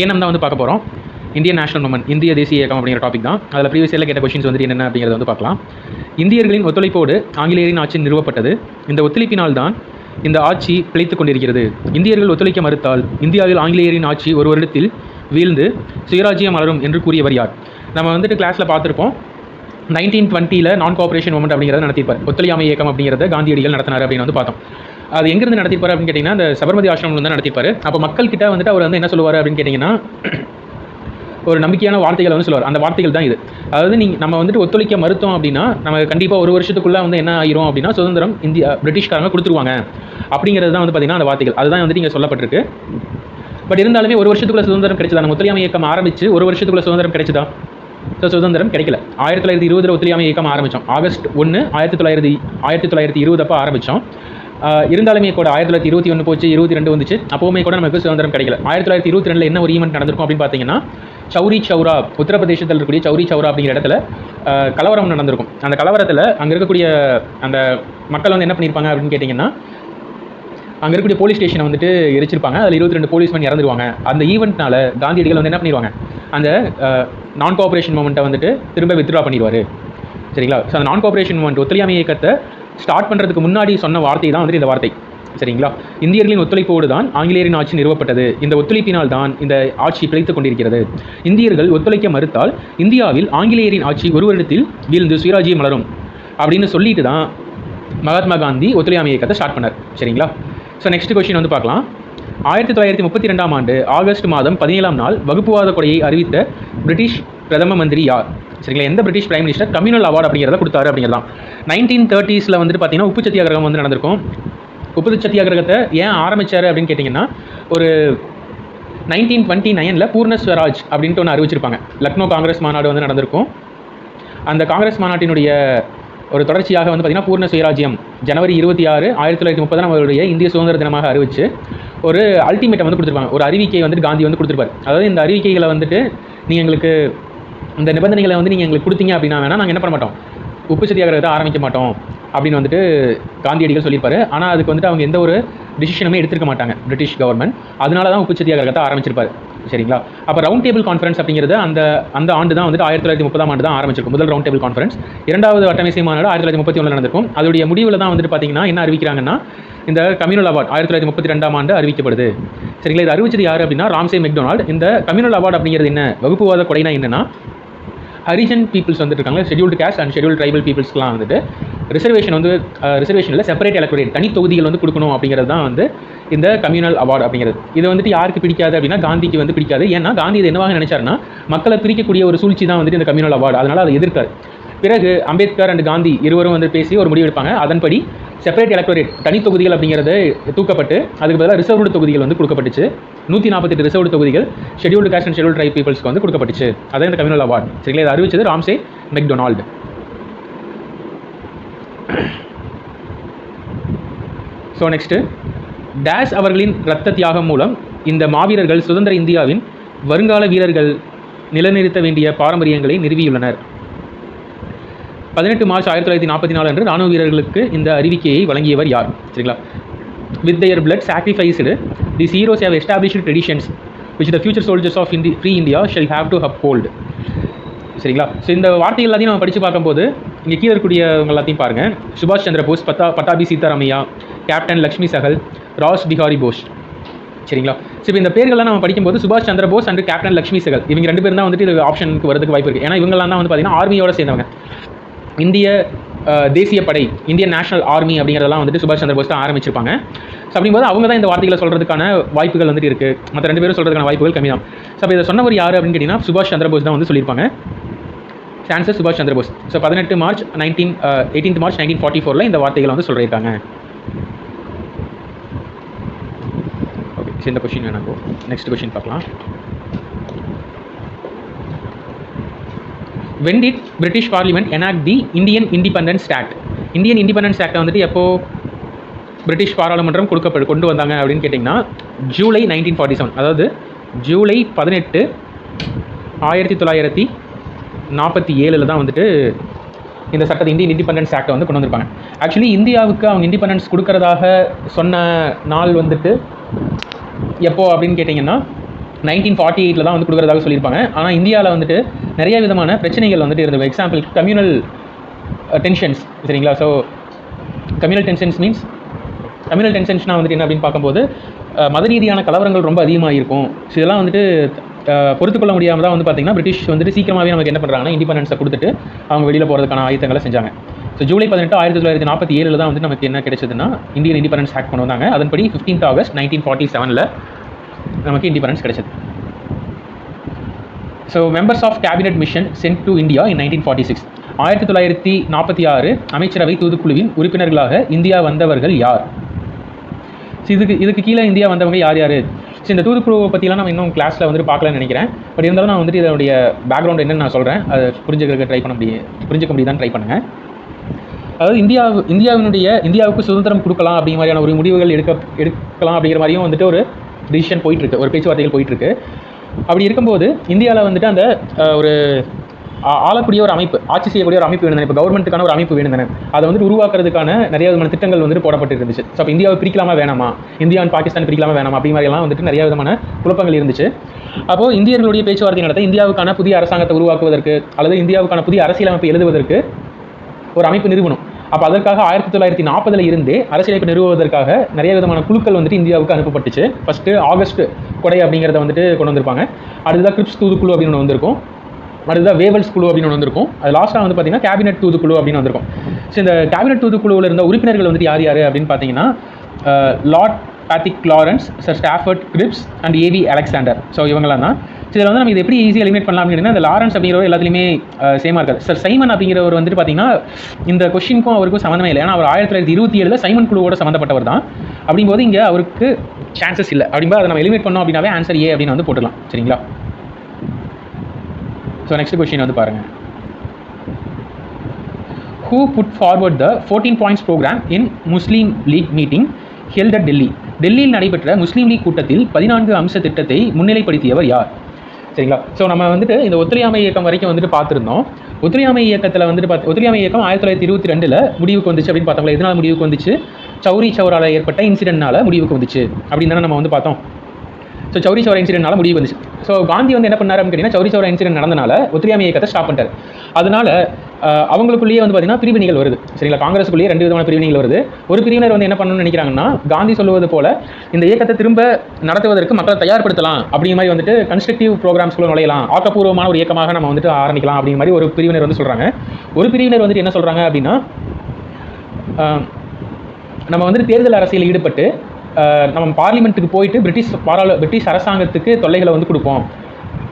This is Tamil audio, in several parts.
ஏனம் தான் வந்து பார்க்க போகிறோம். இந்தியன் நேஷனல் மூவ்மெண்ட், இந்திய தேசிய இயக்கம் அப்படிங்கிற டாபிக் தான். அதில் ப்ரீவியஸ் இயரில் கேட்ட கொஸ்டின்ஸ் வந்துட்டு என்னென்ன அப்படிங்கிறத வந்து பார்க்கலாம். இந்தியர்களின் ஒத்துழைப்போடு ஆங்கிலேயரின் ஆட்சி நிறுவப்பட்டது. இந்த ஒத்துழைப்பினால் தான் இந்த ஆட்சி பிழைத்துக் கொண்டிருக்கிறது. இந்தியர்கள் ஒத்துழைக்க மறுத்தால் இந்தியாவில் ஆங்கிலேயரின் ஆட்சி ஒரு வருடத்தில் வீழ்ந்து சுயராஜ்யம் மலரும் என்று கூறியவர் யார்? நம்ம வந்துட்டு கிளாஸில் பார்த்துருப்போம். 1920 நான் கோஆப்ரேஷன் மூவ்மெண்ட் அப்படிங்கிறத நடத்திப்பார். ஒத்துழையாமை இயக்கம் அப்படிங்கிறத காந்தியடிகள் நடத்தினார் அப்படின்னு வந்து பார்த்தோம். அது எங்கேருந்து நடத்திப்பார் அப்படின்னு கேட்டிங்கன்னா, அந்த சபர்மதி ஆசிரமம் தான் நடத்திப்பார். அப்போ மக்கள் கிட்ட வந்துட்டு அவர் வந்து என்ன சொல்லுவார் அப்படின்னு கேட்டிங்கன்னா, ஒரு நம்பிக்கையான வார்த்தைகளை வந்து சொல்லுவார். அந்த வார்த்தைகள் தான் இது. அதாவது நம்ம வந்துட்டு ஒத்துழைக்க மறுத்தோம் அப்படின்னா நம்ம கண்டிப்பாக ஒரு வருஷத்துக்குள்ளே வந்து என்ன ஆயிரும் அப்படின்னா சுதந்திரம் பிரிட்டிஷ்காரங்க கொடுத்துருவாங்க அப்படிங்கிறது தான் வந்து பார்த்தீங்கன்னா அந்த வார்த்தைகள். அதுதான் வந்துட்டு இங்கே சொல்லப்பட்டிருக்கு. பட் இருந்தாலுமே ஒரு வருஷத்துக்குள்ள சுதந்திரம் கிடைச்சதா? நம்ம ஒத்துழையாமை இயக்கம் ஆரம்பித்து ஒரு வருஷத்துக்குள்ள சுதந்திரம் கிடைச்சதா? சுதந்திரம் கிடைக்கல. 1920 ஒத்துழையாமை இயக்கம் ஆரம்பித்தோம். ஆகஸ்ட் 1 1920 அப்போ ஆரம்பித்தோம். இருந்தாலுமே கூட 1921 போச்சு, 22 வந்துச்சு. அப்போவுமே கூட நமக்கு சுதந்திரம் கிடைக்கல. 1922 என்ன ஒரு ஈவெண்ட் நடந்திருக்கும் அப்படின்னு பார்த்தீங்கன்னா, சௌரி சௌரா, உத்தரப்பிரதேசத்தில் இருக்கக்கூடிய சௌரி சௌரா அப்படிங்கிற இடத்துல கலவரம் நடந்திருக்கும். அந்த கலவரத்தில் அங்கே இருக்கக்கூடிய அந்த மக்கள் வந்து என்ன பண்ணியிருப்பாங்க அப்படின்னு கேட்டிங்கன்னா, அங்கே இருக்கக்கூடிய போலீஸ் ஸ்டேஷனை வந்துட்டு எரிச்சிருப்பாங்க. அதில் 22 போலீஸ்மேன் இறந்துருவாங்க. அந்த ஈவெண்ட்னால காந்தியடிகள் வந்து என்ன பண்ணிடுவாங்க, அந்த நான் கோஆப்ரேஷன் மூமெண்ட்டை வந்துட்டு திரும்ப வித்ட்ரா பண்ணிடுவார். சரிங்களா? ஸோ அந்த நான் கோஆப்ரேஷன் மூமெண்ட் ஒத்துழையாமை இயக்கத்தை ஸ்டார்ட் பண்ணுறதுக்கு முன்னாடி சொன்ன வார்த்தை தான் வந்துட்டு இந்த வார்த்தை. சரிங்களா? இந்தியர்களின் ஒத்துழைப்போடு தான் ஆங்கிலேயரின் ஆட்சி நிறுவப்பட்டது. இந்த ஒத்துழைப்பினால் தான் இந்த ஆட்சி பிழைத்துக் கொண்டிருக்கிறது. இந்தியர்கள் ஒத்துழைக்க மறுத்தால் இந்தியாவில் ஆங்கிலேயரின் ஆட்சி ஒரு வருடத்தில் வீழ்ந்து சுயராஜ்யம் மலரும் அப்படின்னு சொல்லிட்டு தான் மகாத்மா காந்தி ஒத்துழையாமை இயக்கத்தை ஸ்டார்ட் பண்ணார். சரிங்களா? ஸோ நெக்ஸ்ட் கொஸ்டின் வந்து பார்க்கலாம். 1932 ஆண்டு ஆகஸ்ட் மாதம் 17ஆம் நாள் வகுப்புவாத கொடையை அறிவித்த பிரிட்டிஷ் பிரதம மந்திரி யார்? சரிங்களா? எந்த British prime minister communal award அப்படிங்கிறத கொடுத்தாரு அப்படிங்கிறதான். 1930s வந்து பார்த்தீங்கன்னா உப்பு சத்தியாகிரகம் வந்து நடந்திருக்கும். உப்பு சத்தியாகிரகத்தை ஏன் ஆரம்பித்தார் அப்படின்னு கேட்டிங்கன்னா, ஒரு 1929 பூர்ண ஸ்வராஜ் அப்படின்ட்டு ஒன்று அறிவிச்சிருப்பாங்க. லக்னோ காங்கிரஸ் மாநாடு வந்து நடந்திருக்கும். அந்த காங்கிரஸ் மாநாட்டினுடைய ஒரு தொடர்ச்சியாக வந்து பார்த்திங்கன்னா பூர்ண சுயராஜ்யம் ஜனவரி 26, 1930 நம்மளுடைய இந்திய சுதந்திர தினமாக அறிவித்து ஒரு அல்டிமேட்டை வந்து கொடுத்துருப்பாங்க. ஒரு அறிவிக்கையை வந்துட்டு காந்தி வந்து கொடுத்துருப்பார். அதாவது இந்த அறிவிக்கைகளை வந்துட்டு நீங்கள் எங்களுக்கு இந்த நிபந்தனைகளை வந்து நீங்கள் எங்களுக்கு கொடுத்தீங்க அப்படின்னா வேணால் நாங்கள் என்ன பண்ண மாட்டோம், உப்பு சத்தியாகிரகத்தை ஆரம்பிக்க மாட்டோம் அப்படின்னு வந்துட்டு காந்தியடிகள் சொல்லியிருப்பார். ஆனால் அதுக்கு வந்துட்டு அவங்க எந்த ஒரு டிசிஷனுமே எடுத்துருக்க மாட்டாங்க பிரிட்டிஷ் கவர்மெண்ட். அதனால தான் உப்பு சத்தியாகிரகத்தை ஆரம்பிச்சிருப்பார். சரிங்களா? அப்போ ரவுண்ட் டேபிள் கான்ஃபரன்ஸ் அப்படிங்கிறது அந்த ஆண்டு தான் வந்துட்டு 1930 ஆண்டு தான் ஆரம்பிச்சிருக்கும் முதல் ரவுண்ட் டேபிள் கான்ஃபரன்ஸ். இரண்டாவது வட்டமேசை மாநாடு 1931 நடந்திருக்கும். அதோடைய முடிவில் தான் வந்துட்டு பார்த்தீங்கன்னா என்ன அறிவிக்கிறாங்கன்னா, இந்த கம்யூனல் அவார்டு 1932 ஆண்டு அறிவிக்கப்படுது. சரிங்களா? இது அறிவிச்சது யார் அப்படின்னா ராம்சே மெக்டொனால்ட். இந்த கம்யூனல் அவார்டு அப்படிங்கிறது என்ன, வகுப்புவாத கொடைனா என்னன்னா, ஹரிஜன் பீப்புள்ஸ் வந்துட்டு இருக்காங்க, scheduled caste and scheduled tribal பீப்புள்ஸ்லாம் வந்துட்டு ரிசர்வேஷனில் செப்பரேட் எலக்டரேட் தனி தொகுதிகள் வந்து கொடுக்கணும் அப்படிங்கிறது தான் வந்து இந்த கம்யூனல் அவார்டு அப்படிங்கிறது. இது வந்துட்டு யாருக்கு பிடிக்காது அப்படின்னா காந்திக்கு வந்து பிடிக்காது. ஏன்னா காந்தி இது என்னவாக நினைச்சாருன்னா, மக்களை பிரிக்கக்கூடிய ஒரு சூழ்ச்சி தான் வந்துட்டு இந்த கம்யூனல் அவார்டு. அதனால் அதை எதிர்க்காரு. பிறகு அம்பேத்கர் அண்ட் காந்தி இருவரும் வந்து பேசி ஒரு முடிவு எடுப்பாங்க. அதன்படி செப்பரேட் எலக்டரேட் தனி தொகுதிகள் அப்படிங்கிறது தூக்கப்பட்டு அதுக்கு பதிலாக ரிசர்வ்டு தொகுதிகள் வந்து கொடுக்கப்பட்டுச்சு. 148 ரிசர்வ்டு தொகுதிகள் scheduled caste and scheduled tribe பீப்புள்ஸ்க்கு வந்து கொடுக்கப்பட்டுச்சு. அதான் இந்த கம்யூனல் அவார்டு. சரிங்களா? இதை அறிவிச்சது Ramsay MacDonald. So next, dash அவர்களின் இரத்த தியாகம் மூலம் இந்த மாவீரர்கள் சுதந்திர இந்தியாவின் வருங்கால வீரர்கள் நிலைநிறுத்த வேண்டிய பாரம்பரியங்களை நிறுவியுள்ளனர். 18 மார்ச் 1944 அன்று ராணுவ வீரர்களுக்கு இந்த அறிவிக்கையை வழங்கியவர் யார்? சரிங்களா? With their blood sacrificed, these heroes have established traditions which the future soldiers of free India shall have to uphold. சரிங்களா? ஸோ இந்த வார்த்தை எல்லாத்தையும் நம்ம படித்து பார்க்கும்போது இங்கே கீழே இருக்கக்கூடியவங்க எல்லாத்தையும் பாருங்கள். சுபாஷ் சந்திர போஸ், பட்டாபி சீதாராமையா, கேப்டன் லக்ஷ்மி சகல், ராஸ் பிஹாரி போஸ். சரிங்களா? ஸோ இப்போ இந்த பேர்கள்லாம் நம்ம படிக்கும்போது சுபாஷ் சந்திர போஸ் அண்ட் கேப்டன் லக்ஷ்மி சகல் இவங்க 2 பேரும் தான் வந்துட்டு இது ஆப்ஷனுக்கு வரதுக்கு வாய்ப்பு இருக்குது. ஏன்னா இவங்கெல்லாம் தான் வந்து பார்த்திங்கன்னா ஆர்மியோட சேர்ந்தவங்க. இந்திய தேசிய படை, இந்தியன் நேஷனல் ஆர்மி அப்படிங்கிறதெல்லாம் வந்துட்டு சுபாஷ் சந்திர போஸ் தான் ஆரம்பிச்சிருப்பாங்க. ஸோ அப்படிங்கும்போது அவங்க தான் இந்த வார்த்தைகளை சொல்கிறதுக்கான வாய்ப்புகள் வந்துட்டு இருக்குது. மற்ற 2 பேரும் சொல்கிறதுக்கான வாய்ப்புகள் கம்மி தான். ஸோ அப்போ இதை சொன்னவர் யார் அப்படின்னு கேட்டிங்கன்னா சுபாஷ் சந்திர போஸ் தான் வந்து சொல்லியிருப்பாங்க. சான்சர் சுபாஷ் சந்திர போஸ். ஸோ 18 மார்ச் 1944 இந்த வார்த்தைகளை வந்து சொல்லியிருக்காங்க. ஓகே, ஸோ இந்த கொஸ்டின் வேணாம். நெக்ஸ்ட் கொஸ்டின் பார்க்கலாம். When did British Parliament enact the Indian Independence Act? Indian independence ஆக்டை வந்துட்டு எப்போ பிரிட்டிஷ் பாராளுமன்றம் கொண்டு வந்தாங்க அப்படின்னு கேட்டிங்கன்னா ஜூலை 1947. அதாவது ஜூலை 18, 1947 தான் வந்துட்டு இந்த சட்டத்தை இந்தியன் இண்டிபெண்டன்ஸ் ஆக்டை வந்து கொண்டு வந்திருப்பாங்க. ஆக்சுவலி இந்தியாவுக்கு அவங்க இண்டிபெண்டன்ஸ் கொடுக்கறதாக சொன்ன நாள் வந்துட்டு எப்போ அப்படின்னு கேட்டிங்கன்னா 1948 தான் வந்து கொடுக்குறதாக சொல்லியிருப்பாங்க. ஆனால் இந்தியாவில் வந்துட்டு நிறைய விதமான பிரச்சனைகள் வந்துட்டு இருந்தது. எக்ஸாம்பிள் கம்யூனல் டென்ஷன்ஸ், சரிங்களா? ஸோ கம்யூனல் டென்ஷன்ஸ்னால் வந்துட்டு என்ன அப்படின்னு பார்க்கும்போது மத ரீதியான கலவரங்கள் ரொம்ப அதிகமாக இருக்கும். ஸோ இதெல்லாம் வந்துட்டு பொறுத்துக்கொள்ள முடியாமல் தான் வந்து பார்த்திங்கன்னா பிரிட்டிஷ் வந்துட்டு சீக்கிரமாகவே நமக்கு என்ன பண்ணுறாங்கன்னா இண்டிபெண்டன்ஸை கொடுத்துட்டு அவங்க வெளியில் போகிறதுக்கான ஆயத்தங்களை செஞ்சாங்க. ஸோ ஜூலை 18, 1947 தான் வந்து நமக்கு என்ன கிடைச்சதுன்னா இந்தியன் இண்டிபெண்டன்ஸ் ஆக்ட் கொண்டு வந்தாங்க. அதன்படி 15th August 1947 நமக்கு இண்டிபெண்டன்ஸ் கிடைச்சது. So members of cabinet mission sent to India in 1946. 1946 அமைச்சரவை தூதுக்குழுவின் உறுப்பினர்களாக இந்தியா வந்தவர்கள் யார்? இதுக்கு கீழே இந்தியா வந்தவங்க யார் யார்? ஸோ இந்த தூதுக்குழுவை பற்றிலாம் நம்ம இன்னும் கிளாஸில் வந்துட்டு பார்க்கலான்னு நினைக்கிறேன். பட் இருந்தாலும் நான் வந்துட்டு இதனுடைய பேக்ரவுண்ட் என்னன்னு நான் சொல்கிறேன். அதை புரிஞ்சுக்க முடியுதான்னு ட்ரை பண்ணுங்கள். அதாவது இந்தியாவுக்கு சுதந்திரம் கொடுக்கலாம் அப்படிங்கிற மாதிரியான ஒரு முடிவுகள் எடுக்கலாம் அப்படிங்கிற மாதிரியும் வந்துட்டு ஒரு டிசிஷன் போயிட்டுருக்கு, ஒரு பேச்சுவார்த்தைகள் போயிட்டுருக்கு. அப்படி இருக்கும்போது இந்தியாவில் வந்துட்டு அந்த ஒரு ஆளக்கூடிய ஒரு அமைப்பு, ஆட்சி செய்யக்கூடிய ஒரு அமைப்பு வேணும். இப்போ கவர்மெண்ட்டுக்கான ஒரு அமைப்பு வேணும் தானே, அதை வந்துட்டு உருவாக்குறதுக்கான நிறைய விதமான திட்டங்கள் வந்துட்டு போடப்பட்டு இருந்துச்சு. ஸோ அப்போ இந்தியாவை பிரிக்கலாமா வேணாமா, இந்தியா அண்ட் பாகிஸ்தான் பிரிக்கலாமா வேணாமா அப்படி மாதிரிலாம் வந்துட்டு நிறைய விதமான குழப்பங்கள் இருந்துச்சு. அப்போது இந்தியர்களுடைய பேச்சுவார்த்தை நடத்த இந்தியாவுக்கான புதிய அரசாங்கத்தை உருவாக்குவதற்கு அல்லது இந்தியாவுக்கான புதிய அரசியலமைப்பு எழுதுவதற்கு ஒரு அமைப்பு நிறுவனம். அப்போ அதற்காக 1940 இருந்தே அரசியலமைப்பு நிறுவுவதற்காக நிறைய விதமான குழுக்கள் வந்துட்டு இந்தியாவுக்கு அனுப்பப்பட்டுச்சு. ஃபஸ்ட்டு ஆகஸ்ட் கொடை அப்படிங்கிறத வந்துட்டு கொண்டு வந்திருப்பாங்க. அடுத்ததாக கிரிப்ஸ் தூதுக்குழு அப்படின்னு ஒன்று வந்திருக்கும். அடுத்ததாக வேவல்ஸ் குழு அப்படின்னு ஒன்று வந்திருக்கும். அது லாஸ்ட்டாக வந்து பார்த்தீங்கன்னா கேபினெட் தூதுக்குழு அப்படின்னு வந்திருக்கும். ஸோ இந்த கேபினெட் தூதுக்குழுவில் இருந்த உறுப்பினர்கள் வந்துட்டு யார் யார் அப்படின்னு பார்த்தீங்கன்னா lord Pethick Lawrence, sir Stafford Cripps and A V Alexander. So இவங்களாம் தான். ஸோ இதில் வந்து நம்ம இது எப்படி ஈஸியாக எலிமினேட் பண்ணலாம் அப்படின்னா, இந்த லாரன்ஸ் அப்படிங்கிறவர் எல்லாத்துலேயுமே சேமாக இருக்காது. சார் சைமன் அப்படிங்கிறவர் வந்துட்டு பார்த்தீங்கன்னா இந்த கொஸ்டினுக்கும் அவருக்கும் சம்மந்தமே இல்லை. ஏன்னா அவர் 1927 சைமன் குழுவோட சம்மந்தப்பட்டவர் தான். அப்படிங்கும்போது இங்கே அவருக்கு சான்சஸ் இல்லை. அப்படிங்கும்போது அதை நம்ம எலிமினேட் பண்ணோம் அப்படின்னாவே ஆன்சர் ஏ அப்படின்னு வந்து போட்டுடலாம். சரிங்களா? ஸோ நெக்ஸ்ட் கொஸ்டின் வந்து பாருங்கள். Who put forward the 14 points program in Muslim League meeting held at Delhi? டெல்லியில் நடைபெற்ற முஸ்லீம் லீக் கூட்டத்தில் 14 அம்ச திட்டத்தை முன்னிலைப்படுத்தியவர் யார்? சரிங்களா? ஸோ நம்ம வந்துட்டு இந்த ஒத்துழையாமை இயக்கம் வரைக்கும் வந்துட்டு பார்த்துருந்தோம். ஒத்துழையாமை இயக்கத்தில் வந்துட்டு ஒத்துழையாமை இயக்கம் 1922 முடிவுக்கு வந்துச்சு அப்படின்னு பார்த்தோம்ல. எதனால் முடிவுக்கு வந்துச்சு? சௌரி சௌராவில் ஏற்பட்ட இன்சிடென்ட்னால முடிவுக்கு வந்துச்சு அப்படின்னு தானே நம்ம வந்து பார்த்தோம். ஸோ சௌரி சௌரா இன்சிடென்ட்னால முடிவு வந்துச்சு. ஸோ காந்தி வந்து என்ன பண்ணார் அப்படின்னு கேட்டிங்கன்னா, சௌரி சௌரா இன்சிடென்ட் நடந்தனால ஒத்துழையாமை இயக்கத்தை ஸ்டாப் பண்ணிட்டார். அதனால் அவங்களுக்குள்ளேயே வந்து பார்த்தீங்கன்னா பிரிவினைகள் வருது. சரிங்களா? காங்கிரஸுக்குள்ளேயே 2 விதமான பிரிவினைகள் வருது. ஒரு பிரிவினர் வந்து என்ன பண்ணணும்னு நினைக்கிறாங்கன்னா, காந்தி சொல்லுவது போல இந்த இயக்கத்தை திரும்ப நடத்துவதற்கு மக்களை தயார்படுத்தலாம் அப்படிங்கிற மாதிரி வந்துட்டு கன்ஸ்ட்ரக்டிவ் ப்ரோக்ராம்ஸ்குள்ள நுழையலாம், ஆக்கப்பூர்வமான ஒரு இயக்கமாக நம்ம வந்துட்டு ஆரம்பிக்கலாம் அப்படிங்கிற மாதிரி ஒரு பிரிவினர் வந்து சொல்கிறாங்க. ஒரு பிரிவினர் வந்துட்டு என்ன சொல்கிறாங்க அப்படின்னா, நம்ம வந்துட்டு தேர்தல் அரசியலில் ஈடுபட்டு நம்ம பார்லிமெண்ட்டுக்கு போயிட்டு பிரிட்டிஷ் அரசாங்கத்துக்கு தொல்லைகளை வந்து கொடுப்போம்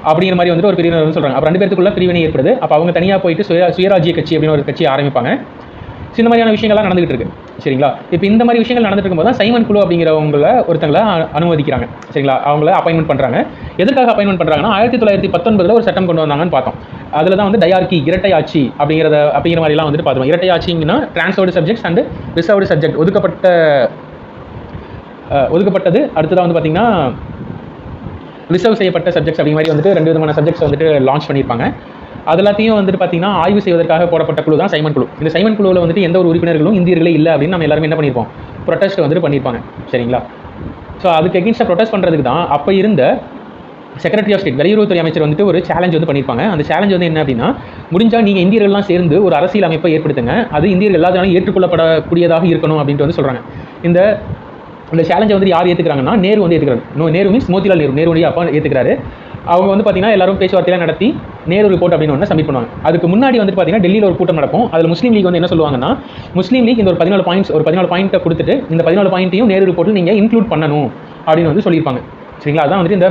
அப்படிங்கிற மாதிரி வந்துட்டு ஒரு பிரிவினர் வந்து சொல்கிறாங்க. அப்போ 2 பேருக்குள்ள பிரிவினை ஏற்படுது. அப்போ அவங்க தனியாக போயிட்டு சுயராஜ்ய கட்சி அப்படின்னு ஒரு கட்சி ஆரம்பிப்பாங்க. இந்த மாதிரியான விஷயங்கள்லாம் நடந்துகிட்டு இருக்கு. சரிங்களா? இப்போ இந்த மாதிரி விஷயங்கள் நடந்துட்டு இருக்கும்போது தான் சைமன் குழு அப்படிங்கிறவங்களை ஒருத்தங்களை அனுமதிக்கிறாங்க. சரிங்களா? அவங்கள அப்பாயின்மெண்ட் பண்ணுறாங்க. எதுக்காக அப்பாயின்மெண்ட் பண்ணுறாங்கன்னா, 1919 ஒரு சட்டம் கொண்டு வந்தாங்கன்னு பார்த்தோம். அதில் தான் வந்து டயார்கி, இரட்டை ஆட்சி அப்படிங்கிற மாதிரிலாம் வந்துட்டு பார்த்தோம். இரட்டை ஆட்சிங்கன்னா transferred subjects and reserved subject, ஒதுக்கப்பட்டது. அடுத்ததாக வந்து பார்த்திங்கன்னா ரிசர்வ் செய்யப்பட்ட சப்ஜெக்ட்ஸ் அப்படிங்கிற மாதிரி வந்துட்டு 2 விதமான சப்ஜெக்ட்ஸ் வந்துட்டு லான்ச் பண்ணியிருப்பாங்க. அது எல்லாத்தையும் வந்துட்டு பார்த்திங்கன்னா ஆய்வு செய்வதற்காக போடப்பட்ட குழு தான் சைமன் குழு. இந்த சைமன் குழுவில் வந்துட்டு எந்த ஒரு உறுப்பினர்களும் இந்தியர்களே இல்லை அப்படின்னு நம்ம எல்லாருமே என்ன பண்ணியிருப்போம், ப்ரொட்டஸ்ட் வந்துட்டு பண்ணியிருப்பாங்க. சரிங்களா? ஸோ அதுக்கு எகென்ஸ்டாக ப்ரொட்டஸ்ட் பண்ணுறதுக்கு தான் அப்போ இருந்த செக்ரட்டரி ஆஃப் ஸ்டேட், வெளியுறவுத்துறை அமைச்சர் வந்துட்டு ஒரு சேலஞ்ச் வந்து பண்ணியிருப்பாங்க. அந்த சேலஞ்ச் வந்து என்ன அப்படின்னா, முடிஞ்சால் நீங்கள் இந்தியர்கள்லாம் சேர்ந்து ஒரு அரசியல் அமைப்பை ஏற்படுத்துங்க, அது இந்தியர்கள் எல்லாத்தாலும் ஏற்றுக்கொள்ளப்படக்கூடியதாக இருக்கணும் அப்படின்ட்டு வந்து சொல்கிறாங்க. இந்த சேலஞ்சை வந்து யார் ஏற்றுக்கிறாங்கன்னா, நேரு வந்து ஏற்றுக்கிறாரு. நேரு மீன்ஸ் மோதிலால் நேருடைய அப்பா ஏற்றுக்கிறாரு. அவங்க வந்து பார்த்தீங்கன்னா எல்லாரும் பேச்சுவார்த்தையெல்லாம் நடத்தி நேரு ரிப்போர்ட் அப்படின்னு ஒன்று சப்மிட் பண்ணுவாங்க. அதுக்கு முன்னாடி வந்துட்டு பார்த்தீங்கன்னா டெல்லியில் ஒரு கூட்டம் நடக்கும். அதில் முஸ்லீம் லீக் வந்து என்ன சொல்லுவாங்கன்னா, முஸ்லீம் லீக் இந்த ஒரு 14 பாயிண்ட்டை கொடுத்துட்டு இந்த 14 பாயிண்ட்டையும் நேரு ரிப்போர்ட்டில் நீங்கள் இன்க்ளூட் பண்ணணும் அப்படின்னு வந்து சொல்லியிருப்பாங்க. சரிங்களா? அதான் வந்துட்டு இந்த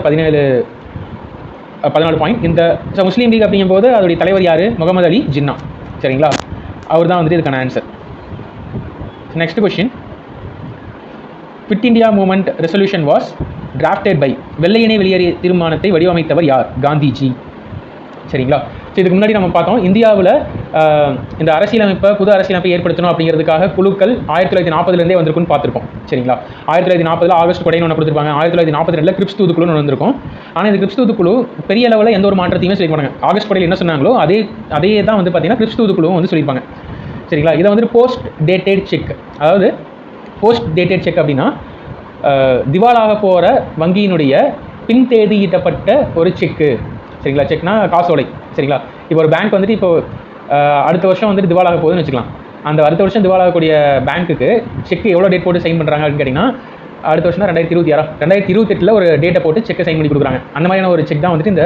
14 பாயிண்ட். இந்த முஸ்லீம் லீக் அப்படிங்கும்போது அதோடைய தலைவர் யார்? முகமது அலி ஜின்னா. சரிங்களா? அவர் தான் வந்துட்டு இதுக்கான answer. Next question. Quit India movement resolution was drafted by. வெள்ளையனே வெளியேறிய தீர்மானத்தை வடிவமைத்தவர் யார்? காந்திஜி. சரிங்களா? ஸோ இதுக்கு முன்னாடி நம்ம பார்த்தோம், இந்தியாவில் இந்த புது அரசியலமைப்பை ஏற்படுத்தணும் அப்படிங்கிறதுக்காக குழுக்கள் 1940 வந்திருக்குன்னு பார்த்துருக்கோம். சரிங்களா? 1940 ஆகஸ்ட் கொடைன்னு ஒன்று கொடுத்துருப்பாங்க. 1942 கிரிப்ஸ் தூதுக்குழுன்னு ஒன்று வந்திருக்கும். ஆனால் இந்த கிரிப்ஸ் தூதுக்குழு பெரிய லெவலில் எந்த ஒரு மாற்றத்தையுமே சொல்லியிருப்பாங்க. ஆகஸ்ட் கொடையில் என்ன சொன்னாங்களோ அதே தான் வந்து பார்த்தீங்கன்னா கிரிப்ஸ் தூதுக்குழுவும் வந்து சொல்லியிருப்பாங்க. சரிங்களா? இதை வந்து போஸ்ட் டேட்டட் செக், அதாவது போஸ்ட் டேட்டட் செக் அப்படின்னா திவாலாக போகிற வங்கியினுடைய பின் தேதியிட்டப்பட்ட ஒரு செக்கு. சரிங்களா, செக்னா காசோலை. சரிங்களா, இப்போ ஒரு பேங்க் வந்துட்டு இப்போ அடுத்த வருஷம் வந்துட்டு திவாலாக போகுதுன்னு வச்சுக்கலாம். அந்த அடுத்த வருஷம் திவாலாகக்கூடிய பேங்க்குக்கு செக் எவ்வளோ டேட் போட்டு சைன் பண்ணுறாங்க அப்படின்னு கேட்டிங்கன்னா, அடுத்த வருஷம் 2026 ஒரு டேட்டை போட்டு செக்கை சைன் பண்ணி கொடுக்குறாங்க. அந்த மாதிரியான ஒரு செக் தான் வந்துட்டு இந்த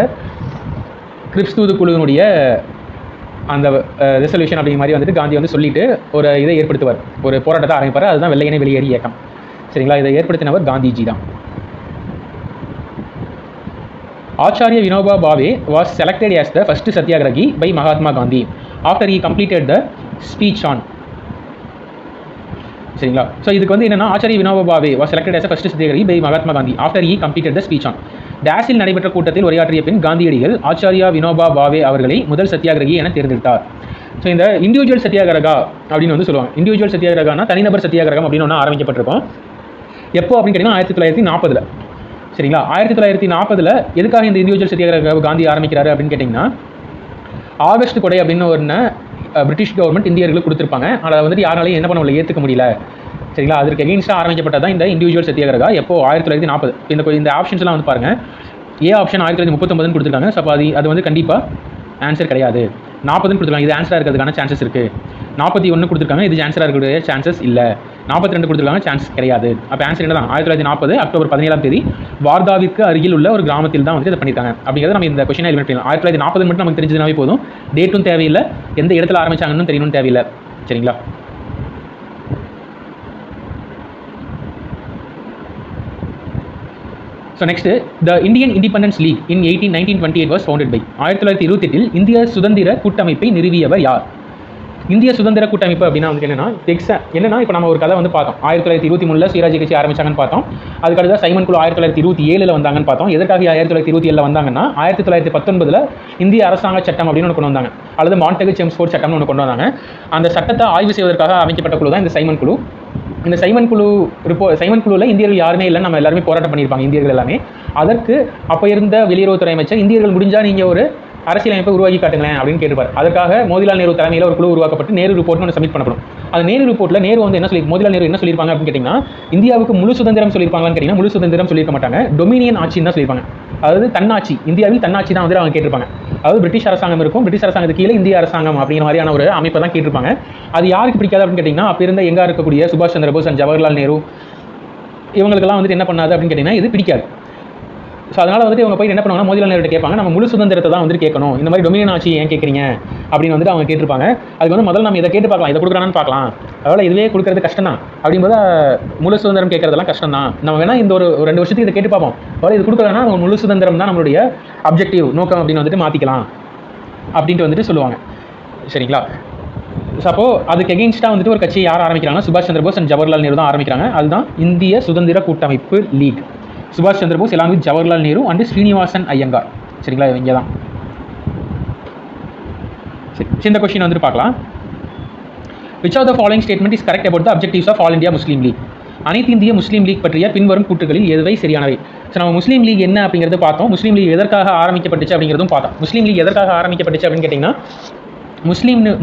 கிரிப்ஸ் தூதுக்குழுவினுடைய அந்த ரெசல்யூஷன் அப்படிங்கிற மாதிரி வந்துட்டு காந்தி வந்து சொல்லிட்டு ஒரு இதை ஏற்படுத்துவார், ஒரு போராட்டத்தை ஆரம்பிப்பார். அதுதான் வெள்ளையனே வெளியேறி இயக்கம். சரிங்களா, இதை ஏற்படுத்தினவர் காந்திஜி தான். Acharya Vinoba Bhave was selected as the first Satyagrahi by Mahatma Gandhi after he completed the speech on. சரிங்களா, ஸோ இதுக்கு வந்து என்னன்னா, Acharya Vinoba Bhave was selected as a first satyagrahi by Mahatma Gandhi after he completed the speech on. டேஸில் நடைபெற்ற கூட்டத்தில் உரையாற்றிய பின் காந்தியடிகள் ஆச்சாரியா வினோபா பாவே அவர்களை முதல் சத்தியாகிரகி என தேர்ந்தெடுத்தார். ஸோ இந்த இண்டிவிஜுவல் சத்தியாகிரகா அப்படின்னு வந்து சொல்லுவாங்க. இண்டிவிஜுவல் சத்தியாகிரகானா தனிநபர் சத்தியாகிரகம் அப்படின்னு ஒன்று ஆரம்பிக்கப்பட்டிருக்கும். எப்போ அப்படின்னு கேட்டிங்கன்னா 1940. சரிங்களா, 1940 எதுக்காக இந்த இண்டிவிஜுவல் சத்தியாகிரக காந்தி ஆரம்பிக்கிறாரு அப்படின்னு கேட்டிங்கன்னா, ஆகஸ்ட் கொடை அப்படின்னு ஒன்று பிரிட்டிஷ் கவர்மெண்ட் இந்தியர்களுக்கு கொடுத்துருப்பாங்க. அதை வந்துட்டு யாராலையும் என்ன பண்ண முடியல, ஏற்றுக்க முடியல. சரிங்களா, அதற்கு எகெயின்ஸ்டாக ஆரம்பிக்கப்பட்டது தான் இந்த இண்டிவிஜுவல் சத்தியாகிரகா. எப்போ 1940. இந்த ஆப்ஷன்ஸ்லாம் வந்து பாருங்கள். ஏ ஆப்ஷன் 1939 கொடுத்துருக்காங்க. ஸோ அது வந்து கண்டிப்பாக ஆன்சர் கிடையாது. 40 கொடுத்துருக்காங்க, இது ஆன்சராக இருக்கிறதுக்கான சான்சஸ் இருக்குது. 41 கொடுத்துருக்காங்க, இது ஆன்சராக இருக்கக்கூடிய சான்சஸ் இல்லை. 42 கொடுத்துருக்காங்க, சான்ஸ் கிடையாது. அப்போ ஆன்சர் என்ன தான், 1940 அக்டோபர் 17 வார்தாவிற்கு அருகில் உள்ள ஒரு கிராமத்தில் தான் வந்து இதை பண்ணியிருக்காங்க. அப்படிங்கிறது நம்ம இந்த கொஸ்டினை எலிமினேட் பண்ணலாம். 1940 மட்டும் நமக்கு தெரிஞ்சதுனாவே போதும். டேட்டும் தேவையில்லை, எந்த இடத்துல ஆரம்பிச்சாங்கன்னு தெரியணும் தேவையில்லை. சரிங்களா, so next, the Indian independence league in 1928 was founded by. 1928 இந்திய சுதந்திர கூட்டமைப்பை நிறுவியவர் யார்? இந்திய சுதந்திர கூட்டமைப்பு அப்படின்னா வந்து என்னன்னா இப்போ நம்ம ஒரு கதை வந்து பார்த்தோம். 1923 சுயராஜ்ய கட்சி ஆரம்பிச்சாங்கன்னு பார்த்தோம். அதுக்கடுத்து சைமன் குழு 1927 வந்தாங்கன்னு பார்த்தோம். எதற்காக 1927 வந்தாங்கன்னா, 1919 இந்திய அரசாங்க சட்டம் அப்படின்னு ஒன்று கொண்டு வந்தாங்க, அல்லது மாண்டேகு செம்ஸ்ஃபோர்ட் சட்டம்னு ஒன்று கொண்டு வந்தாங்க. அந்த சட்டத்தை ஆய்வு செய்வதற்காக அமைக்கப்பட்ட குழு தான் இந்த சைமன் குழு. இந்த சைமன் குழுவில் இந்தியர்கள் யாருமே இல்லை, நம்ம எல்லாருமே போராட்டம் பண்ணியிருப்பாங்க இந்தியர்கள் எல்லாமே. அதற்கு அப்போ இருந்த வெளியுறவுத்துறை அமைச்சர், இந்தியர்கள் முடிஞ்சால் நீங்கள் ஒரு அரசியலமைப்பை உருவாக்கி காட்டுங்களேன் அப்படின்னு கேட்டுப்பார். அதற்காக மோதிலால் நேரு தலைமையில் ஒரு குழு உருவாக்கப்பட்டு நேரு ரிப்போர்ட்னு ஒன்று சப்மிட் பண்ணப்படும். அந்த நேரு ரிப்போர்ட்டில் நேரு வந்து மோதிலால் நேரு என்ன சொல்லியிருப்பாங்க அப்படின்னு கேட்டிங்கன்னா, இந்தியாவுக்கு முழு சுதந்திரம் சொல்லியிருப்பாங்கன்னு கேட்டிங்கன்னா, முழு சுதந்திரம் சொல்லியிருக்க மாட்டாங்க, டொமினியன் ஆட்சின்னு தான் சொல்லியிருப்பாங்க. அதாவது தன்னாட்சி, இந்தியாவில் தன்னாட்சி தான் வந்து அவங்க கேட்டிருப்பாங்க. அதாவது பிரிட்டிஷ் அரசாங்கம் இருக்கும், பிரிட்டிஷ் அரசாங்கத்துக்கு கீழே இந்திய அரசாங்கம் அப்படிங்கிற மாதிரியான ஒரு அமைப்பை தான் கேட்டிருப்பாங்க. அது யாருக்கு பிடிக்காது அப்படின்னு கேட்டிங்கன்னா, அப்போ இருந்த எங்கே இருக்கக்கூடிய சுபாஷ் சந்திர போஸ் அண்ட் ஜவஹர்லால் நேரு இவங்களுக்கெல்லாம் வந்துட்டு என்ன பண்ணாது அப்படின்னு கேட்டிங்கன்னா, இது பிடிக்காது. ஸோ அதனால் வந்துட்டு இவங்க போய் என்ன பண்ணுவாங்கன்னா, மோதிலால் நேரு கேட்பாங்க, நம்ம முழு சுதந்திரத்தை தான் வந்துட்டு கேட்கணும், இந்த மாதிரி டொமினியன் ஆட்சி ஏன் கேட்குறீங்க அப்படின்னு வந்துட்டு அவங்க கேட்டிருப்பாங்க. அதுக்கு வந்து முதல்ல நம்ம இதை கேட்டு பார்க்கலாம், இதை கொடுக்குறான்னு பார்க்கலாம். அதனால் இதுவே கொடுக்குறது கஷ்டம் தான். அப்படிங்கும்போது முழு சுதந்திரம் கேட்கறதெல்லாம் கஷ்டம் தான். நம்ம வேணால் இந்த ஒரு 2 வருஷத்துக்கு இதை கேட்டு பார்ப்போம். அதாவது இது கொடுக்குறதுனா முழு சுதந்திரம் தான் நம்மளுடைய அப்ஜெக்டிவ், நோக்கம் அப்படின்னு வந்துட்டு மாற்றிக்கலாம் அப்படின்ட்டு வந்துட்டு சொல்லுவாங்க. சரிங்களா, ஸோ அப்போது அதுக்கு எகெயின்ஸ்டாக வந்துட்டு ஒரு கட்சியை யார் ஆரம்பிக்கிறாங்கன்னா, சுபாஷ் சந்திர போஸ் அண்ட் ஜவஹர்லால் நேரு தான் ஆரம்பிக்கிறாங்க. அதுதான் இந்திய சுதந்திர கூட்டமைப்பு லீக். சுபாஷ் சந்திர போஸ் எல்லாம் ஜவஹர்லால் நேரு அண்ட் ஸ்ரீனிவாசன் ஐயங்கார். சரிங்களா, இங்கே தான். சரி, இந்த கொஸ்டின் வந்துட்டு பார்க்கலாம். Which of the following statement is correct about the objectives of all India Muslim league? அனைத்து இந்திய முஸ்லீம் லீக் பற்றிய பின்வரும் கூற்றுகளில் எதுவை சரியானவை? ஸோ நம்ம முஸ்லீம் லீக் என்ன அப்படிங்கிறது பார்த்தோம். முஸ்லீம் லீக் எதற்காக ஆரம்பிக்கப்பட்டுச்சு அப்படிங்கிறதும் பார்த்தோம். முஸ்லீம் லீக் எதற்காக ஆரம்பிக்கப்பட்டுச்சு அப்படின்னு கேட்டிங்கன்னா,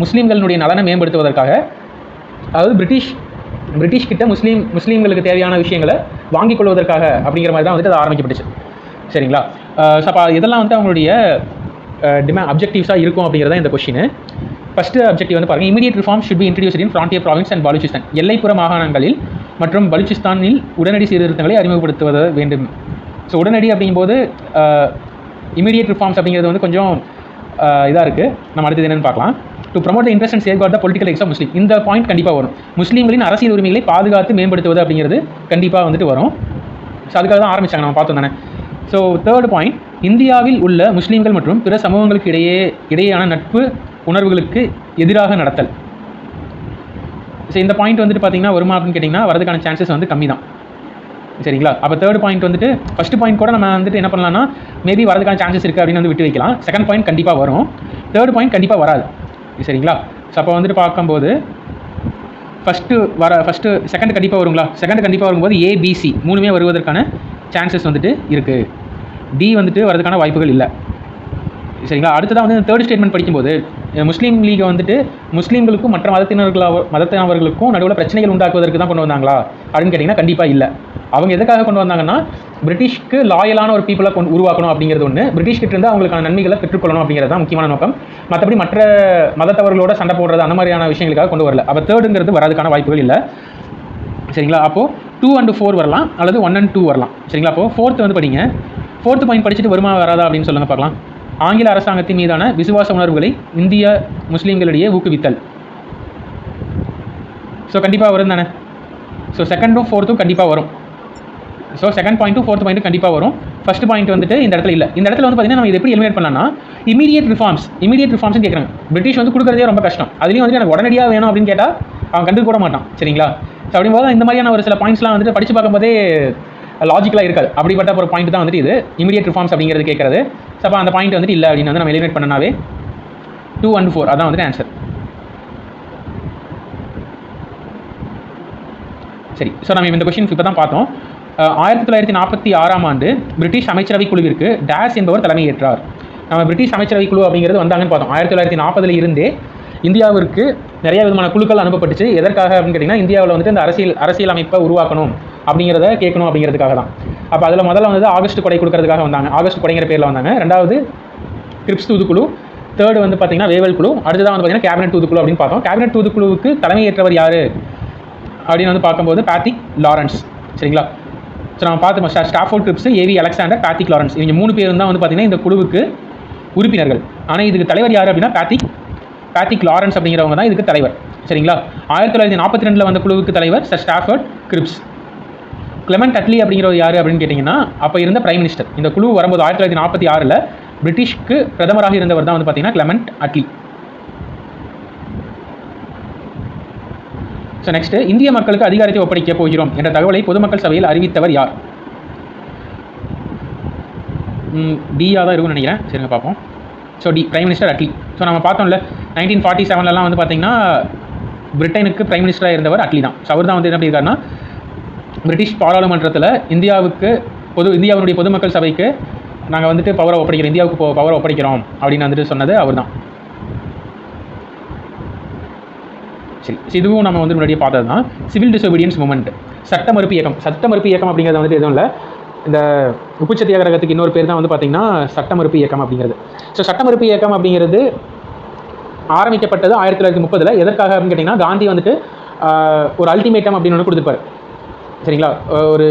முஸ்லீம்களுடைய நலனை மேம்படுத்துவதற்காக, அதாவது பிரிட்டிஷ் கிட்ட முஸ்லீம்களுக்கு தேவையான விஷயங்களை வாங்கிக் கொள்வதற்காக அப்படிங்கிற மாதிரி தான் வந்துட்டு அது ஆரம்பிக்கப்பட்டுச்சு. சரிங்களா, ஸோ அப்போ இதெல்லாம் வந்து அவங்களுடைய அப்ஜெக்டிவ்ஸாக இருக்கும் அப்படிங்கிறத இந்த கொஸ்டின். ஃபஸ்ட்டு அப்ஜெக்டிவ் வந்து பாருங்கள், immediate reform should be introduced in frontier province and Balochistan. எல்லைப்புற மாகாணங்களில் மற்றும் பலூச்சிஸ்தானில் உடனடி சீர்திருத்தங்களை அறிமுகப்படுத்துவது வேண்டும். ஸோ உடனடி அப்படிங்கும்போது இமீடியட் ரிஃபார்ம்ஸ் அப்படிங்கிறது வந்து கொஞ்சம் இதாக இருக்குது. நம்ம அடுத்தது என்னென்னு பார்க்கலாம். To promote the interest and safeguard the political rights of Muslim. இந்த பாயிண்ட் கண்டிப்பாக வரும். முஸ்லீம்களின் அரசியல் உரிமைகளை பாதுகாத்து மேம்படுத்துவது அப்படிங்கிறது கண்டிப்பாக வந்துட்டு வரும். ஸோ அதுக்காக தான் ஆரம்பித்தாங்க, நம்ம பார்த்தோம் தானே. ஸோ தேர்ட் பாயிண்ட், இந்தியாவில் உள்ள முஸ்லீம்கள் மற்றும் பிற சமூகங்களுக்கு இடையேயான நட்பு உணர்வுகளுக்கு எதிராக நடத்தல். ஸோ இந்த பாயிண்ட் வந்துட்டு பார்த்தீங்கன்னா வருமா அப்படின்னு கேட்டிங்கன்னா, வரதுக்கான சான்சஸ் வந்து கம்மி தான். சரிங்களா, அப்போ தேர்ட் பாயிண்ட் வந்துட்டு ஃபஸ்ட்டு பாயிண்ட் கூட நம்ம வந்துட்டு என்ன பண்ணலாம்னா, மேபி வரதுக்கான சான்சஸ் இருக்குது அப்படின்னு வந்து விட்டு வைக்கலாம். செகண்ட் பாயிண்ட் கண்டிப்பாக வரும், தேர்ட் பாயிண்ட் கண்டிப்பாக வராது. சரிங்களா, ஸோ அப்போ வந்துட்டு பார்க்கும்போது ஃபஸ்ட்டு செகண்ட் கண்டிப்பாக வருங்களா? செகண்ட் கண்டிப்பாக வரும்போது ஏபிசி மூணுமே வருவதற்கான சான்சஸ் வந்துட்டு இருக்குது. டி வந்துட்டு வரதுக்கான வாய்ப்புகள் இல்லை. சரிங்களா, அடுத்ததான் வந்து தேர்ட் ஸ்டேட்மெண்ட் படிக்கும்போது முஸ்லீம் லீகை வந்துட்டு முஸ்லீம்களுக்கும் மற்ற மதத்தினர்களுக்கும் நடுவில் பிரச்சனைகள் உண்டாக்குவதற்கு தான் கொண்டு வந்தாங்களா அப்படின்னு கேட்டிங்கன்னா கண்டிப்பாக இல்லை. அவங்க எதுக்காக கொண்டு வந்தாங்கன்னா பிரிட்டிஷ்க்கு லாயலான ஒரு பீப்புளை உருவாக்கணும் அப்படிங்கிறது ஒன்று, பிரிட்டிஷ் கிட்ட இருந்து அவங்களுக்கான நன்மைகளை பெற்றுக்கொள்ளணும் அப்படிங்கிறது தான் முக்கியமான நோக்கம். மற்றபடி மற்ற மதத்தவர்களோட சண்டை போடுறது அந்த மாதிரியான விஷயங்களுக்காக கொண்டு வரல. அப்போ தேர்டுங்கிறது வரதுக்கான வாய்ப்புகள் இல்லை. சரிங்களா? அப்போது 2 and 4 வரலாம், அல்லது 1 and 2 வரலாம். சரிங்களா? அப்போது ஃபோர்த்து வந்து படிங்க. ஃபோர்த்து பாயிண்ட் படிச்சுட்டு வருமா வராதா அப்படின்னு சொல்லுங்கள் பார்க்கலாம். ஆங்கில அரசாங்கத்தின் மீதான விசுவாச உணர்வுகளை இந்திய முஸ்லீம்களிடையே ஊக்குவித்தல். ஸோ கண்டிப்பாக வரும் தானே. ஸோ செகண்டும் ஃபோர்த்தும் கண்டிப்பாக வரும். ஸோ செகண்ட் பாயிண்ட்டும் ஃபோர்த் பாயிண்ட்டும் கண்டிப்பாக வரும். ஃபர்ஸ்ட் பாயிண்ட் வந்துட்டு இந்த இடத்துல இல்லை. இந்த இடத்துல வந்து பார்த்தீங்கன்னா நம்ம இது எப்படி எலிமினேட் பண்ணலாம்னா இமீடியட் ரிஃபார்ம்ஸ்னு கேட்குறாங்க. பிரிட்டிஷ் வந்து கொடுக்குறதே ரொம்ப கஷ்டம். அதுலேயும் வந்துட்டு எனக்கு உடனடியாக வேணும் அப்படின்னு கேட்டால் அவன் கண்டுக்க கூட மாட்டான். சரிங்களா? ஸோ அப்படிங்கும்போது இந்த மாதிரியான ஒரு சில பாயிண்ட்ஸ்லாம் வந்துட்டு படித்து பார்க்கும்போதே லாஜிக்கலாக இருக்காது. அப்படிப்பட்ட ஒரு பாயிண்ட் தான் வந்துட்டு இது இமீடியட் ரிஃபார்ம்ஸ் அப்படிங்கிறது கேட்குறது. ஸோ அப்போ அந்த பாயிண்ட் வந்துட்டு இல்லை அப்படின்னு வந்து நம்ம எலிமினேட் பண்ணனாவே 2 and 4 அதான் வந்துட்டு ஆன்சர். சரி, ஸோ நம்ம இந்த கொஸ்டின் இப்போ தான் பார்த்தோம். 1946ஆம் ஆண்டு பிரிட்டிஷ் அமைச்சரவை குழுவிற்கு டேஸ் என்பவர் தலைமையேற்றார். நம்ம பிரிட்டிஷ் அமைச்சரவை குழு அப்படிங்கிறது வந்தாங்கன்னு பார்த்தோம். 1940 இருந்தே இந்தியாவிற்கு நிறைய விதமான குழுக்கள் அனுப்பப்பட்டுச்சு. எதற்காக அப்படின்னு கேட்டிங்கன்னா இந்தியாவில் வந்துட்டு இந்த அரசியல் அமைப்பை உருவாக்கணும் அப்படிங்கிறத கேட்கணும் அப்படிங்கிறதுக்காக தான். அப்போ அதில் முதல்ல வந்து ஆகஸ்ட் கொடை கொடுக்கறதுக்காக வந்தாங்க. ஆகஸ்ட் கொடைங்கிற பேரில் வந்தாங்க. ரெண்டாவது கிரிப்ஸ் தூதுக்குழு, தேர்டு வந்து பார்த்தீங்கன்னா வேவல் குழு, அடுத்ததான் வந்து பார்த்தீங்கன்னா கேபினட் தூதுக்குழு அப்படின்னு பார்த்தோம். கேபினட் தூதுக்குழுவுக்கு தலைமையேற்றவர் யார் அப்படின்னு வந்து பார்க்கும்போது பேத்திக் லாரன்ஸ். சரிங்களா? ஸோ நம்ம பார்த்து Stafford grips, AV Alexander, பேத்திக் Lawrence இவங்க 3 பேரும் தான் வந்து பார்த்தீங்கன்னா இந்த குழுவுக்கு உறுப்பினர்கள். ஆனால் இதுக்கு தலைவர் யார் அப்படின்னா பேத்திக் லாரன்ஸ் அப்படிங்கிறவங்க தான் இதுக்கு தலைவர். சரிங்களா? 1942 வந்த குழுவுக்கு தலைவர் sir Stafford Cripps. Clement Attlee அப்படிங்கிறவர் யார் அப்படின்னு கேட்டிங்கன்னா அப்போ இருந்த பிரைம் மினிஸ்டர். இந்த குழு வரும்போது 1946 பிரிட்டிஷ்க்கு பிரதமராக இருந்தவர் தான் வந்து பார்த்தீங்கன்னா கிளெமெண்ட் அட்லி. ஸோ நெக்ஸ்ட், இந்திய மக்களுக்கு அதிகாரத்தை ஒப்படைக்கப் போகிறோம் என்ற தகவலை பொதுமக்கள் சபையில் அறிவித்தவர் யார்? டியாக தான் இருக்கும்னு நினைக்கிறேன். சரிங்க பார்ப்போம். So D, prime minister Attlee. So நம்ம பார்த்தோம்ல 1947 வந்து பார்த்தீங்கன்னா பிரிட்டனுக்கு பிரைம் மினிஸ்டராக இருந்தவர் அட்லி தான். ஸோ அவர் தான் வந்து என்ன பண்ணியிருக்காருன்னா பிரிட்டிஷ் பாராளுமன்றத்தில் இந்தியாவுடைய பொதுமக்கள் சபைக்கு நாங்கள் வந்துட்டு பவரை ஒப்படைக்கிறோம், இந்தியாவுக்கு பவரை ஒப்படைக்கிறோம் அப்படின்னு வந்துட்டு சொன்னது அவர் தான். சரி, இதுவும் நம்ம வந்து முன்னாடியே பார்த்தது தான். சிவில் டிசோபீடியன்ஸ் மூமெண்ட், சட்ட மறுப்பு இயக்கம். சட்ட மறுப்பு இயக்கம் அப்படிங்கிறது வந்துட்டு எதுவும் இல்லை, இந்த உப்பு சத்தியாகிரகத்துக்கு இன்னொரு பேர் தான் வந்து பார்த்திங்கன்னா சட்ட மறுப்பு இயக்கம் அப்படிங்கிறது. ஸோ சட்ட மறுப்பு இயக்கம் அப்படிங்கிறது ஆரம்பிக்கப்பட்டது 1930. எதற்காக அப்படின்னு கேட்டிங்கன்னா காந்தி வந்துட்டு ஒரு அல்டிமேட்டம் அப்படின்னு ஒன்று கொடுத்துருப்பார். சரிங்களா? ஒரு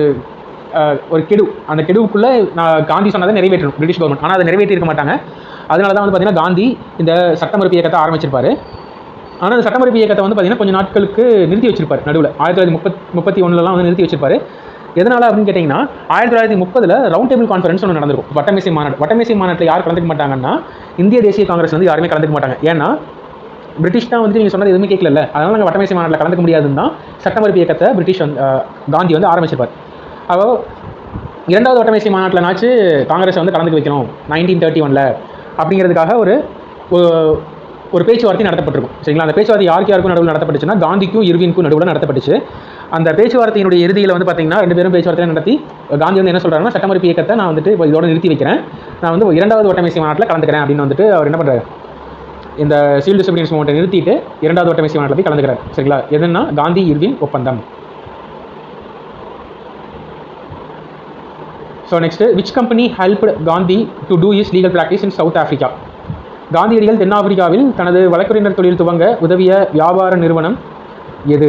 கெடு, அந்த கெடுவுக்குள்ளே காந்தி சொன்னதை நிறைவேற்றணும் பிரிட்டிஷ் கவர்மெண்ட். ஆனால் அதை நிறைவேற்றிருக்க மாட்டாங்க. அதனால தான் வந்து பார்த்திங்கன்னா காந்தி இந்த சட்ட மறுப்பு இயக்கத்தை ஆரம்பிச்சிருப்பார். ஆனால் அந்த சட்டமறுப்பு இயக்கத்தை வந்து பார்த்திங்கன்னா கொஞ்சம் நாட்களுக்கு நிறுத்தி வச்சிருப்பார். நடுவில் 1931 வந்து நிறுத்தி வச்சிருப்பார். எதனால் அப்படின்னு கேட்டிங்கன்னா 1930 ரவுண்ட் டேபிள் கான்ஃபரன்ஸ் ஒன்று நடந்திருக்கும், வட்டமேசை மாநாடு. வட்டமேசை மாநாட்டில் யார் கலந்துக்க மாட்டாங்கன்னா இந்திய தேசிய காங்கிரஸ் வந்து யாருமே கலந்துக்க மாட்டாங்க. ஏன்னா பிரிட்டிஷ் தான் வந்து நீங்கள் சொன்னது எதுவுமே கேட்கல, அதனால் நாங்கள் வட்டமேசை மாநாட்டில் கலந்துக்க முடியாதுன்னு தான் சட்டமறுப்பு இயக்கத்தை காந்தி வந்து ஆரம்பிச்சிருப்பார். அப்போ 2வது வட்டமேசை மாநாட்டில்னாச்சு காங்கிரஸை வந்து கலந்துக்க வைக்கணும் 1931 அப்படிங்கிறதுக்காக ஒரு பேச்சுவார்த்தை நடத்தப்பட்டிருக்கும். சரிங்களா? அந்த பேச்சுவார்த்தை யாருக்கும் நடுவில் நடத்தப்பட்டுச்சுன்னா காந்திக்கும் இர்வினுக்கும் நடுவில் நடத்தப்பட்டுச்சு. அந்த பேச்சுவார்த்தையினுடைய இறுதியில் வந்து பார்த்தீங்கன்னா 2 பேரும் பேச்சுவார்த்தை நடத்தி காந்தி வந்து என்ன சொல்கிறாருன்னா சட்டமறுப்பு இயக்கத்தை நான் வந்துட்டு இதோட நிறுத்தி வைக்கிறேன், நான் வந்து 2வது வட்டமேசை மாநாட்டில் கலந்துக்கிறேன் அப்படின்னு வந்துட்டு அவர் என்ன பண்ணுறாரு, இந்த சிவில் டிசோபீடியன்ஸ் மூவ்மெண்ட்டை நிறுத்திட்டு 2வது வட்டமேசை மாநாட்டில் போய் கலந்துக்கிறார். சரிங்களா? எதுன்னா காந்தி இர்வின் ஒப்பந்தம். So next, which company helped Gandhi to do his legal practice in South Africa? காந்தியடிகள் தென்னாப்பிரிக்காவில் தனது வழக்கறிஞர் தொழில் துவங்க உதவிய வியாபார நிறுவனம் எது?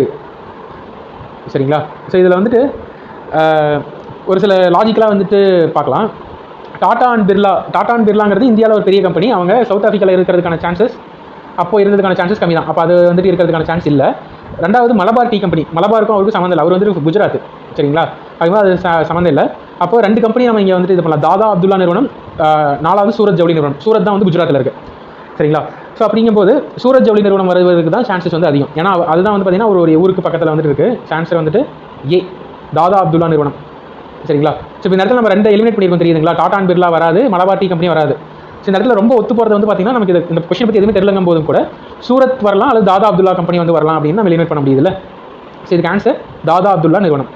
சரிங்களா? ஸோ இதில் வந்துட்டு ஒரு சில லாஜிக்கலாக வந்துட்டு பார்க்கலாம். டாடா அண்ட் பிர்லாங்கிறது இந்தியாவில் ஒரு பெரிய கம்பெனி. அவங்க சவுத் ஆஃப்ரிக்காவில் இருக்கிறதுக்கான சான்சஸ் அப்போது இருந்ததுக்கான சான்சஸ் கம்மி தான். அப்போ அது வந்துட்டு இருக்கிறதுக்கான சான்ஸ் இல்லை. ரெண்டாவது மலபார் டீ கம்பெனி, மலபாருக்கும் அவருக்கு சம்மந்தம் இல்லை, அவர் வந்துட்டு குஜராத். சரிங்களா? அதுமாதிரி அது சம்மந்தம் இல்லை. அப்போது 2 கம்பெனி நம்ம இங்கே வந்துட்டு இது பண்ணலாம். தாதா அப்துல்லா நிறுவனம், 4வது சூரத் ஜவுளி நிறுவனம். சூரத் தான் வந்து குஜராத்தில் இருக்குது. சரிங்களா? ஸோ அப்படிங்கும்போது சூரத் ஜவுளி நிறுவனம் வருவதற்கு தான் சான்சஸ் வந்து அதிகம். ஏன்னா அதுதான் வந்து பார்த்திங்கன்னா ஒரு ஊருக்கு பக்கத்தில் வந்துட்டு இருக்குது. சான்சர் வந்துட்டு தாதா அப்துல்லா நிறுவனம். சரிங்களா? ஸோ இந்த இடத்துல நம்ம 2 எலிமினேட் பண்ணியிருக்கோம் தெரியுதுங்களா? டாடா அண்ட் பிர்லா வராது, மலபார் டீ கம்பெனி வராது. ஸோ இந்த இடத்துல ரொம்ப ஒத்து போகிறது வந்து பார்த்திங்கன்னா நமக்கு இந்த கொஸ்டின் பற்றி எதுவுமே தெரியலங்கும் போதும் கூட சூரத் வரலாம் அல்லது தாதா அப்துல்லா கம்பெனி வந்து வரலாம் அப்படின்னு நம்ம எலிமினேட் பண்ண முடியுதுல்ல. ஸோ இதுக்கு ஆன்சர் தாதா அப்துல்லா நிறுவனம்.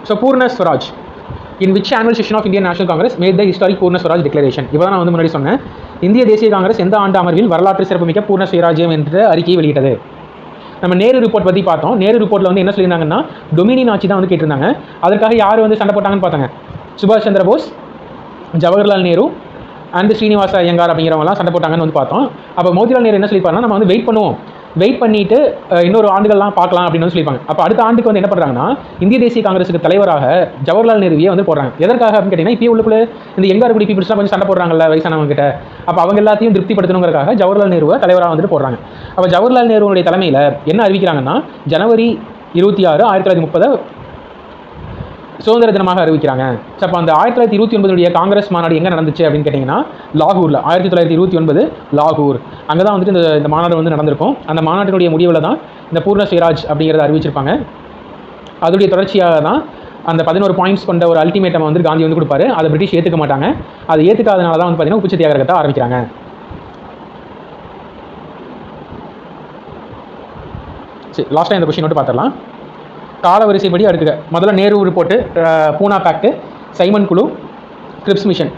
ஸோ பூர்ண Swaraj in which annual session of Indian National Congress made the historic பூர்ண ஸ்வராஜ் டிக்ளரேஷன்? இப்போ தான் நான் வந்து முன்னாடி சொன்னேன். இந்திய தேசிய காங்கிரஸ் எந்த ஆண்டு அமர்வில் வரலாற்று சிறப்புமிக்க பூர்ண சுயராஜ்யம் என்ற அறிக்கையை வெளியிட்டது? நம்ம நேரு ரிப்போர்ட் பற்றி பார்த்தோம். நேரு ரிப்போர்ட்டில் வந்து என்ன சொல்லியிருந்தாங்கன்னா டொமினியன் ஆட்சி தான் வந்து கேட்டிருந்தாங்க. அதற்காக யார் வந்து சண்டை போட்டாங்கன்னு பார்த்தாங்க. சுபாஷ் சந்திர போஸ், ஜவஹர்லால் நேரு அண்ட் ஸ்ரீனிவாச ஐயங்கார் அப்படிங்கிறவங்கலாம் சண்டை போட்டாங்கன்னு வந்து பார்த்தோம். அப்போ மோதிலால் நேரு என்ன சொல்லியிருப்பாருன்னா, நம்ம வந்து வெயிட் பண்ணுவோம், வெயிட் பண்ணிட்டு இன்னொரு ஆண்டுகள்லாம் பார்க்கலாம் அப்படின்னு வந்து சொல்லியிருப்பாங்க. அப்போ அடுத்த ஆண்டுக்கு வந்து என்ன பண்ணுறாங்கன்னா, இந்திய தேசிய காங்கிரஸுக்கு தலைவராக ஜவஹர்லால் நேருவியை வந்து போடுறாங்க. எதற்காக அப்படின்னு கேட்டிங்கன்னா, இப்போ உள்ளுக்குள்ள இந்த எங்காரகுடி பீப்புள்ஸ்லாம் கொஞ்சம் சண்டை போடுறாங்கல்ல வயசானவங்க கிட்ட, அப்போ அவங்க எல்லாத்தையும் திருப்திப்படுத்தணுங்கிறதுக்காக ஜவஹர்லால் நேருவை தலைவராக வந்துட்டு போடுறாங்க. அப்போ ஜவஹர்லால் நேருடைய தலைமையில் என்ன அறிவிக்கிறாங்கன்னா, ஜனவரி 26, 1930 சுதந்திர தினமாக அறிவிக்கிறாங்க. ஸோ அப்போ அந்த 1929 காங்கிரஸ் மாநாடு எங்கே நடந்துச்சு அப்படின்னு கேட்டிங்கன்னா, லாகூரில் 1929 லாகூர். அங்கே தான் வந்துட்டு இந்த மாநாடு வந்து நடந்திருக்கும். அந்த மாநாட்டினுடைய முடிவில் தான் இந்த பூர்ண ஸ்வராஜ் அப்படிங்கிறத அறிவிச்சிருப்பாங்க. அதோடைய தொடர்ச்சியாக தான் அந்த 11 பாயிண்ட்ஸ் கொண்ட ஒரு அல்டிமேட்டம் வந்து காந்தி வந்து கொடுப்பாரு. அதை பிரிட்டிஷ் ஏற்றுக்க மாட்டாங்க. அதை ஏற்றுக்காதனால தான் வந்து பார்த்தீங்கன்னா உப்பு சத்தியாகிரகத்தை ஆரம்பிக்கிறாங்க. சரி, லாஸ்ட்டாக இந்த கொஸ்டின் மட்டும் பார்த்துடலாம். கால வரிசைப்படி அடுத்துக்க. முதல்ல நேரு ரிப்போர்ட்டு, பூனா பேக்ட்டு, சைமன் குழு, கிரிப்ஸ் மிஷன்.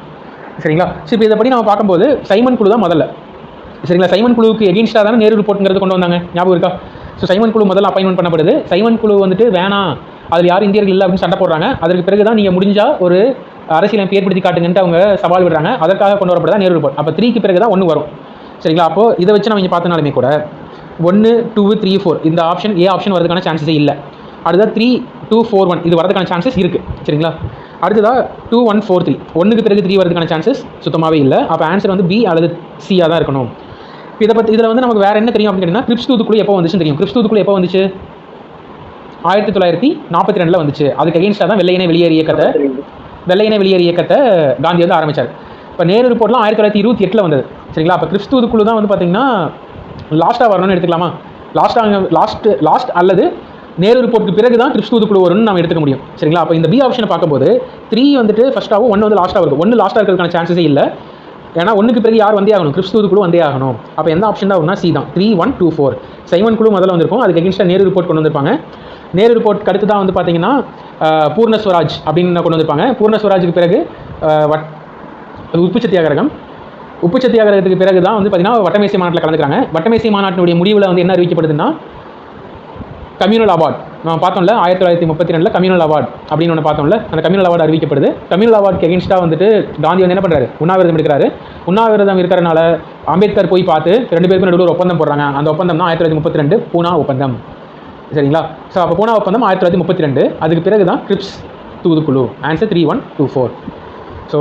சரிங்களா? சரி, இப்போ இதை படி நம்ம பார்க்கும்போது சைமன் குழு தான் முதல்ல. சரிங்களா? சைமன் குழுவுக்கு எகெயின்ஸ்டாக தானே நேரு ரிப்போர்ட்டுங்கிறது கொண்டு வந்தாங்க, ஞாபகம் இருக்கா? ஸோ சைமன் குழு முதல்ல அப்பாயின்மெண்ட் பண்ணப்படுது. சைமன் குழு வந்துட்டு வேணாம், அதில் யாரும் இந்தியர்கள் இல்லை அப்படின்னு சண்டை போடுறாங்க. அதற்கு பிறகு தான் நீங்கள் முடிஞ்சால் ஒரு அரசியலமைப்பு ஏற்படுத்தி காட்டுங்கன்ட்டு அவங்க சவால் விடுறாங்க. அதற்காக கொண்டு வரப்பட நேரு ரிப்போர்ட். அப்போ 3க்கு பிறகு தான் 1 வரும். சரிங்களா? அப்போது இதை வச்சு நம்ம இங்கே பார்த்தனாலுமே கூட 1, 2, 3, 4 இந்த ஆப்ஷன் ஏ ஆப்ஷன் வரதுக்கான சான்சஸே இல்லை. அடுத்ததாக 3, 2, 4, 1 இது வரதுக்கான சான்சஸ் இருக்குது. சரிங்களா? அடுத்ததாக 2, 1, 4, 3 1க்கு பிறகு 3 வரதுக்கான சான்சஸ் சுத்தமாகவே இல்லை. அப்போ ஆன்சர் வந்து பி அல்லது சியாக தான் இருக்கணும். இதை பற்றி இதில் வந்து நமக்கு வேறு என்ன தெரியும் அப்படின்னு கேட்டிங்கன்னா, கிரிப்ஸ் தூதுக்குழு எப்போ வந்துச்சுன்னு தெரியும். கிரிப்ஸ் தூதுக்குழு எப்போ வந்துச்சு? 1942 வந்துச்சு. அதுக்கு எகெயின்ஸ்டாக தான் வெள்ளையனே வெளியேறு இயக்கத்தை காந்தி வந்து ஆரம்பித்தார். இப்போ நேரு ரிப்போர்ட்லாம் 1928 வந்தது. சரிங்களா? அப்போ கிரிப்ஸ் தூதுக்குழு தான் வந்து பார்த்திங்கன்னா லாஸ்ட்டாக வரணும்னு எடுத்துக்கலாமா? லாஸ்ட் அல்லது நேரு ரிப்போர்ட்டுக்கு பிறகு தான் கிரிப்ஸ் தூதுக்குழு வரும்னு நம்ம எடுத்துக்க முடியும். சரிங்களா? அப்போ இந்த பி ஆப்ஷனை பார்க்கும்போது 3 வந்துட்டு ஃபஸ்ட்டாகவும் 1 வந்து லாஸ்ட்டாக இருக்கும். 1 லாஸ்ட்டாக இருக்கிறதுக்கான சான்சஸே இல்லை. ஏன்னா 1க்கு பிறகு யார் வந்தே ஆகணும்? கிரிப்ஸ் தூதுக்குழு வந்தே ஆகணும். அப்போ எந்த ஆப்ஷன் தான் வரும்னா சி தான். 3, 1, 2, 4 சைமன் குழு முதல்ல வந்திருக்கும். அதுக்கு எகெயின்ஸ்டாக நேரு ரிப்போர்ட் கொண்டு வந்திருப்பாங்க. நேரு ரிப்போர்ட் அடுத்து தான் வந்து பார்த்தீங்கன்னா பூர்ண ஸ்வராஜ் அப்படின்னு கொண்டு வந்திருப்பாங்க. பூர்ண ஸ்வராஜுக்கு பிறகு உப்பு சத்தியாகிரகத்துக்கு பிறகு தான் வந்து பார்த்தீங்கன்னா வட்டமேசை மாநாட்டில் கலந்துக்கிறாங்க. வட்டமேசை மாநாட்டினுடைய முடிவில் வந்து என்ன அறிவிக்கப்படுதுன்னா, கம்யூனல் அவார்டு நம்ம பார்த்தோம்ல 1932 கம்யூனல் அவார்டு அப்படின்னு ஒன்று பார்த்தோம்ல, அந்த கம்யூனல் அவார்டு அறிவிக்கப்படுது. கம்யூனல் அவார்டுக்கு எகெயின்ஸ்டாக வந்துட்டு காந்தி வந்து என்ன பண்ணுறாரு? உண்ணாவிரதம் எடுக்கிறாரு. உண்ணாவிரதம் இருக்கிறனால அம்பேத்கர் போய் பார்த்து 2 பேருக்கும் நடுவில் ஒரு ஒப்பந்தம் போடுறாங்க. அந்த ஒப்பந்தம் தான் 1932 பூனா ஒப்பந்தம். சரிங்களா? ஸோ அப்போ பூனா ஒப்பந்தம் 1932. அதுக்கு பிறகு தான் கிரிப்ஸ் தூதுக்குழு. ஆன்சர் 3, 1, 2, 4. ஸோ